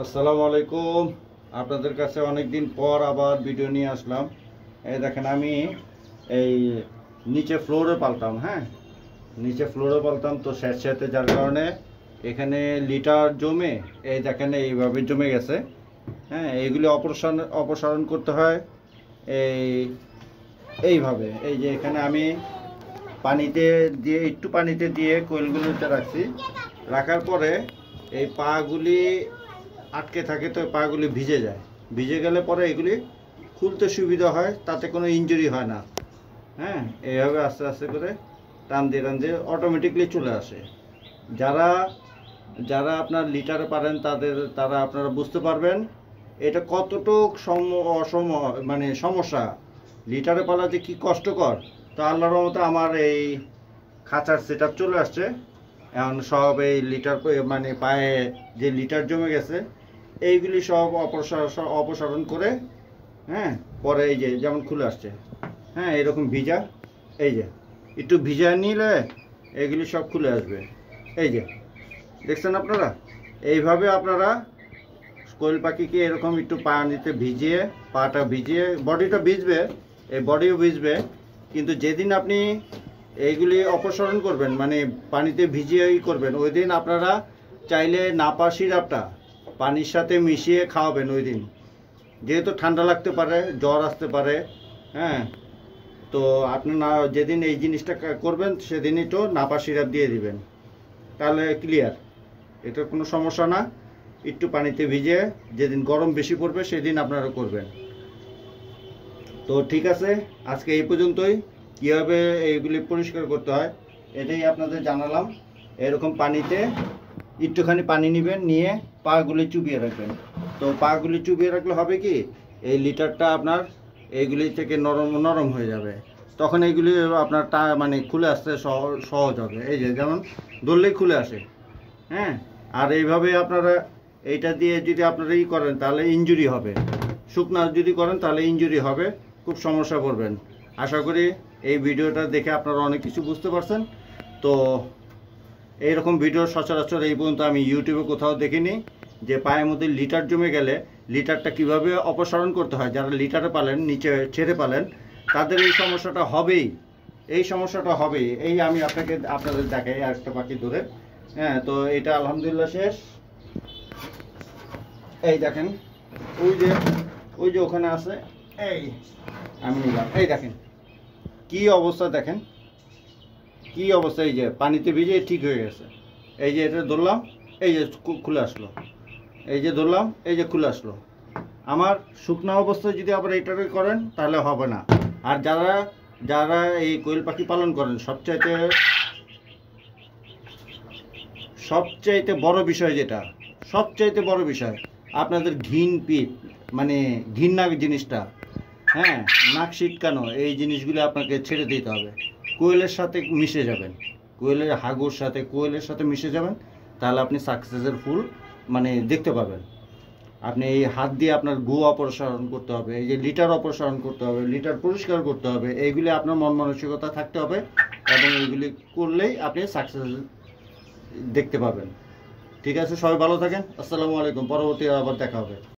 আসসালামু আলাইকুম। আপনাদের কাছে অনেক দিন পর আবার ভিডিও নিয়ে আসলাম। এই দেখেন আমি এই নিচে ফ্লোরে পালতাম, হ্যাঁ নিচে ফ্লোরে পালতাম, তো স্যাঁতস্যাঁতে যার কারণে এখানে লিটার জমে এই দেখেন এইভাবে জমে গেছে। হ্যাঁ, এইগুলি অপসারণ করতে হয় এইভাবে। এই যে এখানে আমি পানিতে দিয়ে একটু পানিতে দিয়ে কোয়েলগুলোতে রাখছি, রাখার পরে এই পাগুলি আটকে থাকে, তো পাগুলি ভিজে যায়। ভিজে গেলে পরে এগুলি খুলতে সুবিধা হয়, তাতে কোনো ইনজুরি হয় না। হ্যাঁ, এইভাবে আস্তে আস্তে করে টান দিয়ে অটোমেটিকলি চলে আসে। যারা যারা আপনার লিটারে পারেন তারা আপনারা বুঝতে পারবেন এটা কতটুক মানে সমস্যা। লিটারে পালা যে কী কষ্টকর। তো আল্লাহর রহমতে আমার এই খাঁচার সেট আপ চলে আসছে। এখন সব এই লিটার মানে পায়ে যে লিটার জমে গেছে এইগুলি সব অপসারণ করে, হ্যাঁ পরে এই যে যেমন খুলে আসছে, হ্যাঁ এরকম ভিজা, এই যে একটু ভিজা নিলে এইগুলি সব খুলে আসবে। এই যে দেখছেন আপনারা, এইভাবে আপনারা কোয়েল পাখিকে এরকম একটু পানিতে ভিজিয়ে, পাটা ভিজিয়ে, বডিটা ভিজবে, এই বডিও ভিজবে, কিন্তু যেদিন আপনি এইগুলি অপসারণ করবেন মানে পানিতে ভিজিয়েই করবেন, ওই দিন আপনারা চাইলে নাপা সিরাপটা পানির সাথে মিশিয়ে খাওয়াবেন ওই দিন। যেহেতু ঠান্ডা লাগতে পারে, জ্বর আসতে পারে, হ্যাঁ তো আপনি না যেদিন এই জিনিসটা করবেন সেদিনই তো নাপা সিরাপ দিয়ে দিবেন, তাহলে ক্লিয়ার, এটা কোনো সমস্যা না। একটু পানিতে ভিজে যেদিন গরম বেশি পড়বে সেদিন আপনারা করবেন। তো ঠিক আছে, আজকে এই পর্যন্তই। কীভাবে এইগুলি পরিষ্কার করতে হয় এটাই আপনাদের জানালাম। এরকম পানিতে একটুখানি পানি নেবেন, নিয়ে পাগুলি চুবিয়ে রাখবেন। তো পাগুলি চুবিয়ে রাখলে হবে কি, এই লিটারটা আপনার এইগুলি থেকে নরম হয়ে যাবে, তখন এইগুলি আপনার মানে খুলে আসতে সহজ হবে। এই যে যেমন ধরলেই খুলে আসে, হ্যাঁ। আর এইভাবে আপনারা এইটা দিয়ে যদি আপনারা করেন তাহলে ইনজুরি হবে, শুকনা যদি করেন তাহলে ইনজুরি হবে, খুব সমস্যা পড়বেন। আশা করি এই ভিডিওটা দেখে আপনারা অনেক কিছু বুঝতে পারছেন। তো এইরকম ভিডিও সচরাচর এই পর্যন্ত আমি ইউটিউবে কোথাও দেখিনি, যে পায়ের মধ্যে লিটার জমে গেলে লিটারটা কিভাবে অপসারণ করতে হয়। যারা লিটারে পালেন, নিচে ছেড়ে পালেন, তাদের এই সমস্যাটা হবেই, এই আমি আপনাদের দেখাই একটা পাখি ধরে। হ্যাঁ, তো এটা আলহামদুলিল্লাহ শেষ। এই দেখেন ওই যে ওখানে আছে, এই আমি নিলাম, এই দেখেন কি অবস্থা, দেখেন কি অবস্থা। এই যে পানিতে ভিজে ঠিক হয়ে গেছে। এই যে এটা ধরলাম, এই যে খুলে আসলো, এই যে ধরলাম, এই যে খুলে আসলো। আমার শুকনো অবস্থায় যদি আবার এইটাকে করেন তাহলে হবে না। আর যারা এই কোয়েল পাখি পালন করেন, সবচাইতে বড় বিষয় যেটা, সবচাইতে বড় বিষয় আপনাদের ঘিন পিঠ, মানে ঘিন্না জিনিসটা, হ্যাঁ নাক ছিটকানো, এই জিনিসগুলো আপনাকে ছেড়ে দিতে হবে। কোয়েলের সাথে মিশে যাবেন, কোয়েলের হাগুর সাথে কোয়েলের সাথে মিশে যাবেন, তাহলে আপনি সাকসেসের ফুল মানে দেখতে পাবেন। আপনি এই হাত দিয়ে আপনার গু অপসারণ করতে হবে, এই যে লিটার অপসারণ করতে হবে, লিটার পরিষ্কার করতে হবে, এইগুলি আপনার মন মানসিকতা থাকতে হবে, এবং এইগুলি করলেই আপনি সাকসেস দেখতে পাবেন। ঠিক আছে, সবাই ভালো থাকেন। আসসালামু আলাইকুম। পরবর্তী আবার দেখা হবে।